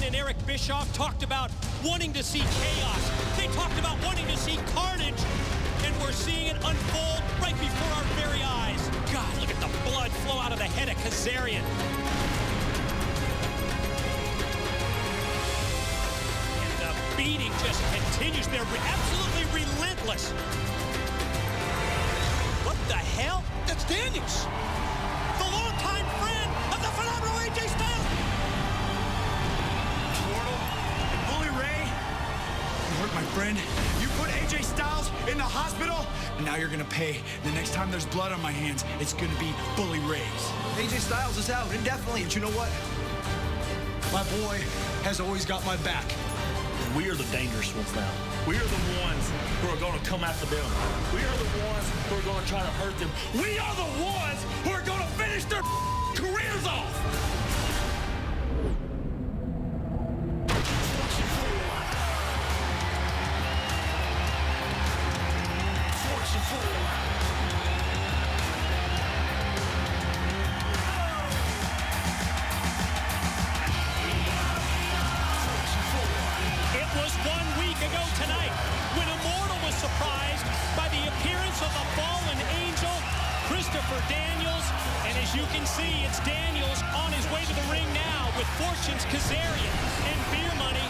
and Eric Bischoff talked about wanting to see chaos. They talked about wanting to see carnage. And we're seeing it unfold right before our very eyes. God, look at the blood flow out of the head of Kazarian. And the beating just continues. They're absolutely relentless. What the hell? That's Daniels, The longtime friend of the phenomenal AJ Styles. Mortal, Bully Ray, you hurt my friend. You put AJ Styles in the hospital, and now you're gonna pay. The next time there's blood on my hands, it's gonna be Bully Ray's. AJ Styles is out indefinitely, but you know what? My boy has always got my back. We are the dangerous ones now. We are the ones who are going to come after them. We are the ones who are going to try to hurt them. We are the ones who are going to finish their careers off. It was 1 week ago tonight when Immortal was surprised by the appearance of a fallen angel, Christopher Daniels. And as you can see, it's Daniels on his way to the ring now with Fortune's Kazarian and Beer Money.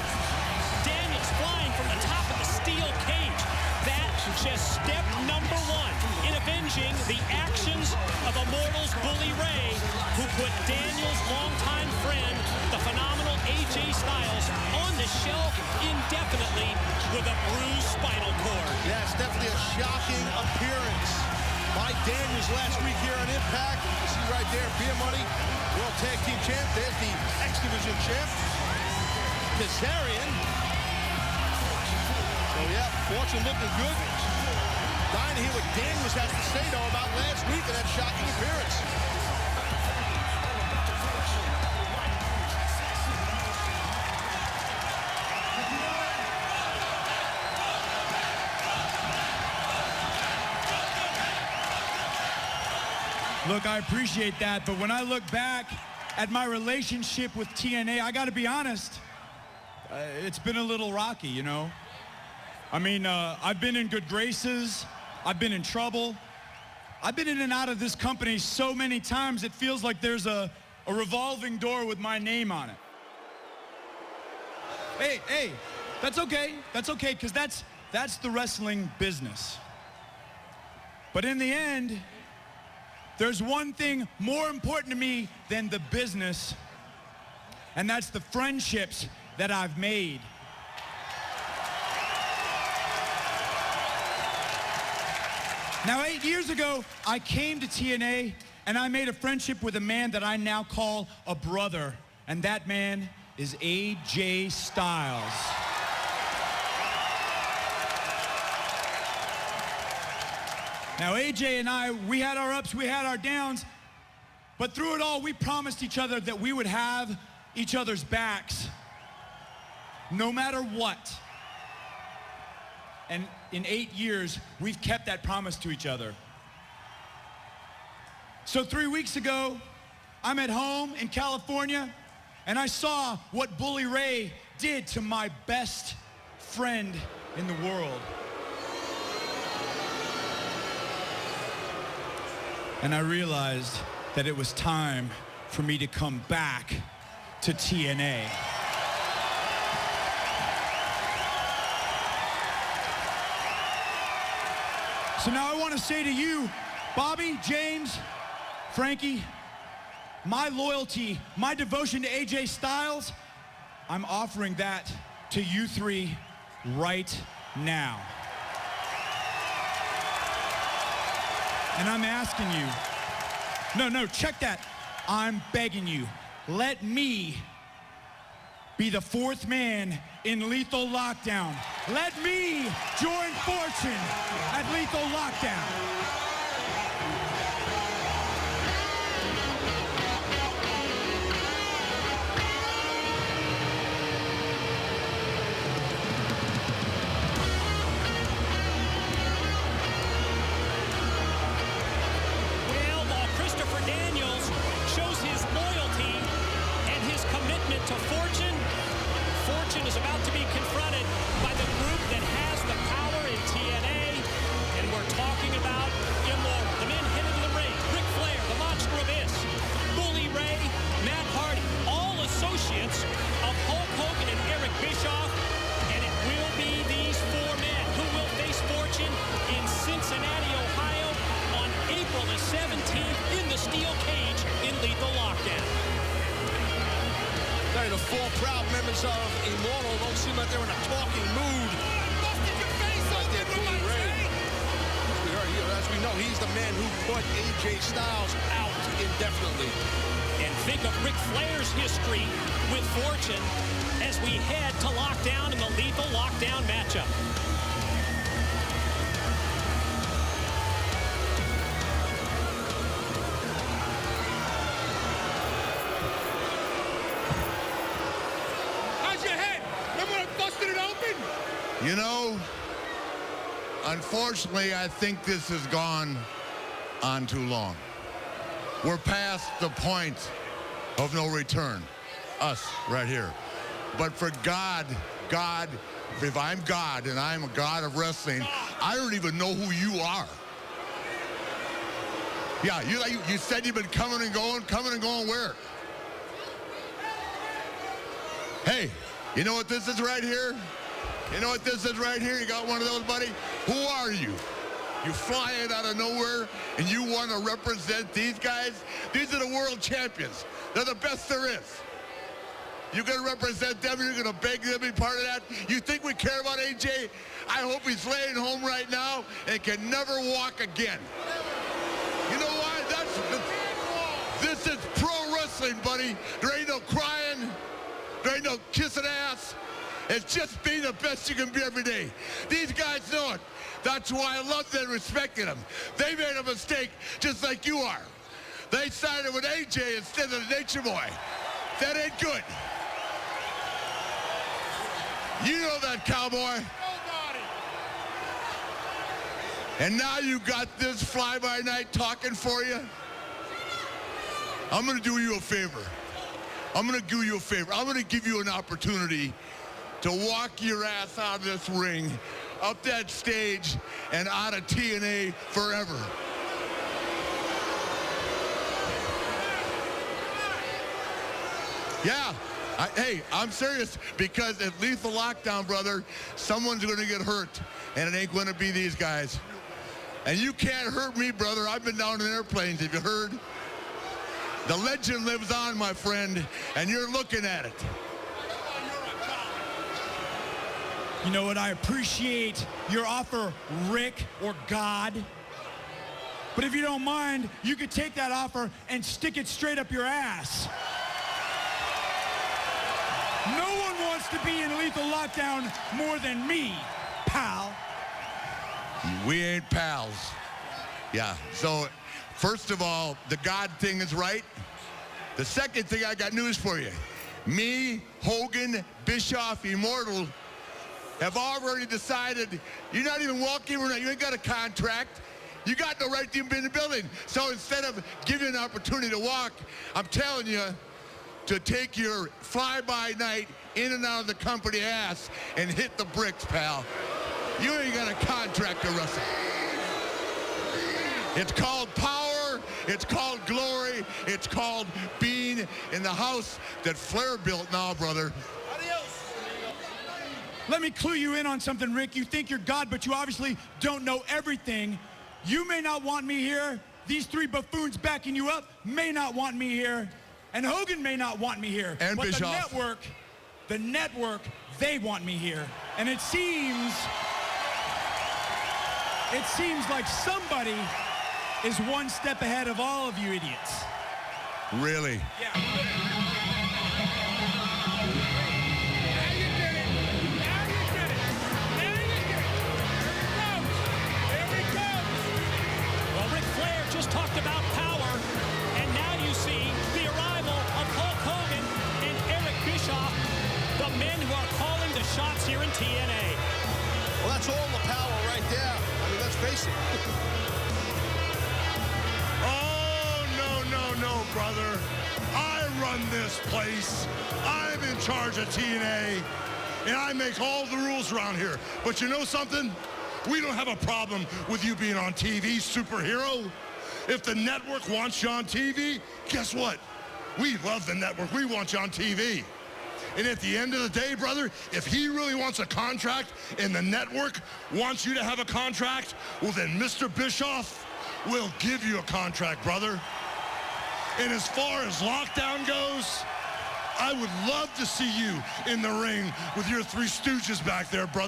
Daniels flying from the top of the steel cage. That's just step number one in avenging the actions of Immortal's Bully Ray, who put Daniels' longtime friend, the phenomenal AJ Styles, on the shelf indefinitely with a bruised spinal cord. Yeah, it's definitely a shocking appearance by Daniels last week here on Impact. You see right there, Beer Money, World Tag Team Champ. There's the X Division Champ, Kazarian. So yeah, Fortune looking good. Dying to hear what Daniels has to say, though, about last week and that shocking appearance. Look, I appreciate that, but when I look back at my relationship with TNA, I gotta be honest, it's been a little rocky, you know? I mean, I've been in good graces, I've been in trouble, I've been in and out of this company so many times it feels like there's a revolving door with my name on it. Hey, that's okay, because that's the wrestling business. But in the end, there's one thing more important to me than the business, and that's the friendships that I've made. Now, 8 years ago, I came to TNA, and I made a friendship with a man that I now call a brother, and that man is AJ Styles. Now, AJ and I, we had our ups, we had our downs, but through it all, we promised each other that we would have each other's backs, no matter what. And in 8 years, we've kept that promise to each other. So 3 weeks ago, I'm at home in California, and I saw what Bully Ray did to my best friend in the world. And I realized that it was time for me to come back to TNA. So now I want to say to you, Bobby, James, Frankie, my loyalty, my devotion to AJ Styles, I'm offering that to you three right now. And I'm asking you, no, check that. I'm begging you, let me be the fourth man in Lethal Lockdown. Let me join Fortune at Lethal Lockdown. To Fortune, Fortune is about to be confronted by the group that has the power in TNA, and we're talking about Immortal. The men headed to the ring: Ric Flair, the Monster Abyss, Bully Ray, Matt Hardy, all associates of Hulk Hogan and Eric Bischoff, and it will be these four men who will face Fortune in Cincinnati, Ohio on April the 17th in the steel cage in Lethal Lockdown. The four proud members of Immortal don't seem like they're in a talking mood. Right there, Bully Ray. As we know, he's the man who put AJ Styles out indefinitely. And think of Ric Flair's history with Fortune as we head to Lockdown in the Lethal Lockdown matchup. How's your head? Remember when I busted it open? You know, unfortunately, I think this has gone on too long. We're past the point of no return. Us, right here. But for God, if I'm God and I'm a God of wrestling, I don't even know who you are. Yeah, you said you've been coming and going where? Hey, you know what this is right here? You know what this is right here? You got one of those, buddy? Who are you? You fly in out of nowhere and you want to represent these guys? These are the world champions. They're the best there is. You're going to represent them. You're going to beg them to be part of that. You think we care about AJ? I hope he's laying home right now and can never walk again. You know why? This is pro wrestling, buddy. There ain't no crying. There ain't no kissing ass. It's just being the best you can be every day. These guys know it. That's why I love them and respected them. They made a mistake just like you are. They sided with AJ instead of the Nature Boy. That ain't good. You know that, cowboy. And now you got this fly-by-night talking for you. I'm going to do you a favor. I'm going to do you a favor. I'm going to give you an opportunity to walk your ass out of this ring, up that stage, and out of TNA forever. Yeah. Hey, I'm serious, because at Lethal Lockdown, brother, someone's going to get hurt, and it ain't going to be these guys. And you can't hurt me, brother. I've been down in airplanes. Have you heard? The legend lives on, my friend, and you're looking at it. You know what? I appreciate your offer, Rick, or God. But if you don't mind, you could take that offer and stick it straight up your ass. No one wants to be in Lethal Lockdown more than me, pal. We ain't pals. Yeah, so first of all, the God thing is right. The second thing, I got news for you. Me, Hogan, Bischoff, Immortal have already decided you're not even walking around. You ain't got a contract. You got no right to be in the building. So instead of giving you an opportunity to walk, I'm telling you to take your fly-by-night in and out of the company ass and hit the bricks, pal. You ain't got a contract to wrestle. It's called power. It's called glory. It's called being in the house that Flair built now, brother. Let me clue you in on something, Rick. You think you're God, but you obviously don't know everything. You may not want me here. These three buffoons backing you up may not want me here. And Hogan may not want me here. And but Bischoff. the network, they want me here. And it seems like somebody is one step ahead of all of you idiots. Really? Yeah. Just talked about power, and now you see the arrival of Hulk Hogan and Eric Bischoff, the men who are calling the shots here in TNA. Well, that's all the power right there. I mean, let's face it. Oh, no, brother. I run this place. I'm in charge of TNA. and I make all the rules around here. But you know something? We don't have a problem with you being on TV, superhero. If the network wants you on TV, guess what? We love the network. We want you on TV. And at the end of the day, brother, if he really wants a contract and the network wants you to have a contract, well, then Mr. Bischoff will give you a contract, brother. And as far as lockdown goes, I would love to see you in the ring with your three stooges back there, brother.